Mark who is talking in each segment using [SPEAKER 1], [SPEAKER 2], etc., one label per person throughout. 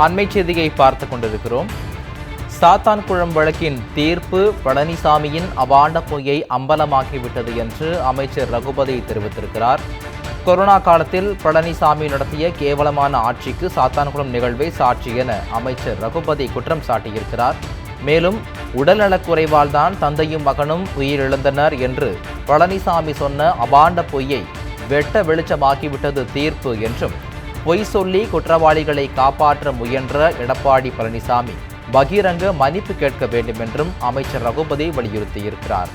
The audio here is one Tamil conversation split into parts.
[SPEAKER 1] அண்மை செய்தியை பார்த்து கொண்டிருக்கிறோம். சாத்தான்குளம் வழக்கின் தீர்ப்பு பழனிசாமியின் அபாண்ட பொய்யை அம்பலமாக்கிவிட்டது என்று அமைச்சர் ரகுபதி தெரிவித்திருக்கிறார். கொரோனா காலத்தில் பழனிசாமி நடத்திய கேவலமான ஆட்சிக்கு சாத்தான்குளம் நிகழ்வே சாட்சி என அமைச்சர் ரகுபதி குற்றம் சாட்டியிருக்கிறார். மேலும் உடல்நலக்குறைவால் தான் தந்தையும் மகனும் உயிரிழந்தனர் என்று பழனிசாமி சொன்ன அபாண்ட பொய்யை வெட்ட வெளிச்சமாக்கிவிட்டது தீர்ப்பு என்றும், பொய் சொல்லி குற்றவாளிகளை காப்பாற்ற முயன்ற எடப்பாடி பழனிசாமி பகிரங்க மன்னிப்பு கேட்க வேண்டும் என்றும் அமைச்சர் ரகுபதி வலியுறுத்தியிருக்கிறார்.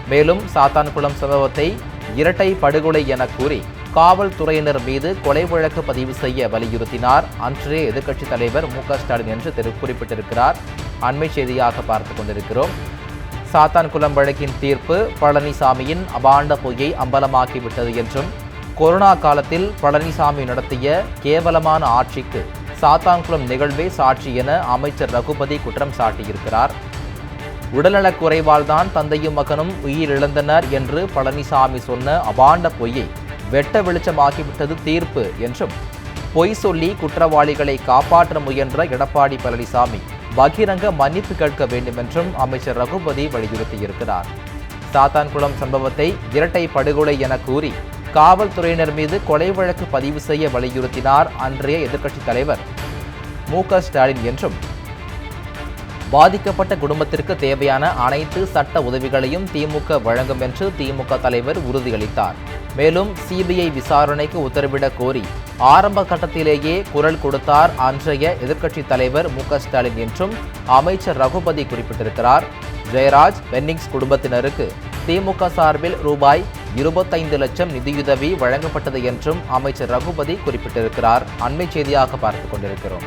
[SPEAKER 1] மேலும் சாத்தான்குளம் சம்பவத்தை இரட்டை படுகொலை என கூறி காவல்துறையினர் மீது கொலை வழக்கு பதிவு செய்ய வலியுறுத்தினார் அன்றைய எதிர்க்கட்சித் தலைவர் மு.க.ஸ்டாலின் என்று குறிப்பிட்டிருக்கிறார். அண்மை செய்தியாக பார்த்து கொண்டிருக்கிறோம். சாத்தான்குளம் வழக்கின் தீர்ப்பு பழனிசாமியின் அபாண்ட பொய்யை அம்பலமாக்கிவிட்டது என்றும், கொரோனா காலத்தில் பழனிசாமி நடத்திய கேவலமான ஆட்சிக்கு சாத்தான்குளம் நிகழ்வே சாட்சி என அமைச்சர் ரகுபதி குற்றம் சாட்டியிருக்கிறார். உடல்நலக் குறைவால் தான் தந்தையும் மகனும் உயிரிழந்தனர் என்று பழனிசாமி சொன்ன அபாண்ட பொய்யை வெட்ட வெளிச்சமாக்கிவிட்டது தீர்ப்பு என்றும், பொய் சொல்லி குற்றவாளிகளை காப்பாற்ற முயன்ற எடப்பாடி பழனிசாமி பகிரங்க மன்னிப்பு கேட்க வேண்டும் என்றும் அமைச்சர் ரகுபதி வலியுறுத்தியிருக்கிறார். சாத்தான்குளம் சம்பவத்தை இரட்டை படுகொலை என கூறி காவல்துறையினர் மீது கொலை வழக்கு பதிவு செய்ய வலியுறுத்தினார் அன்றைய எதிர்க்கட்சித் தலைவர் மு.க.ஸ்டாலின் என்றும், பாதிக்கப்பட்ட குடும்பத்திற்கு தேவையான அனைத்து சட்ட உதவிகளையும் திமுக வழங்கும் என்று திமுக தலைவர் உறுதியளித்தார். மேலும் சிபிஐ விசாரணைக்கு உத்தரவிடக் கோரி ஆரம்ப கட்டத்திலேயே குரல் கொடுத்தார் அன்றைய எதிர்க்கட்சித் தலைவர் மு.க.ஸ்டாலின் என்றும் அமைச்சர் ரகுபதி குறிப்பிட்டிருக்கிறார். ஜெயராஜ் பென்னிங்ஸ் குடும்பத்தினருக்கு திமுக சார்பில் ரூபாய் 25 லட்சம் நிதியுதவி வழங்கப்பட்டது என்றும் அமைச்சர் ரகுபதி குறிப்பிட்டிருக்கிறார். அண்மை செய்தியாக பார்த்துக் கொண்டிருக்கிறோம்.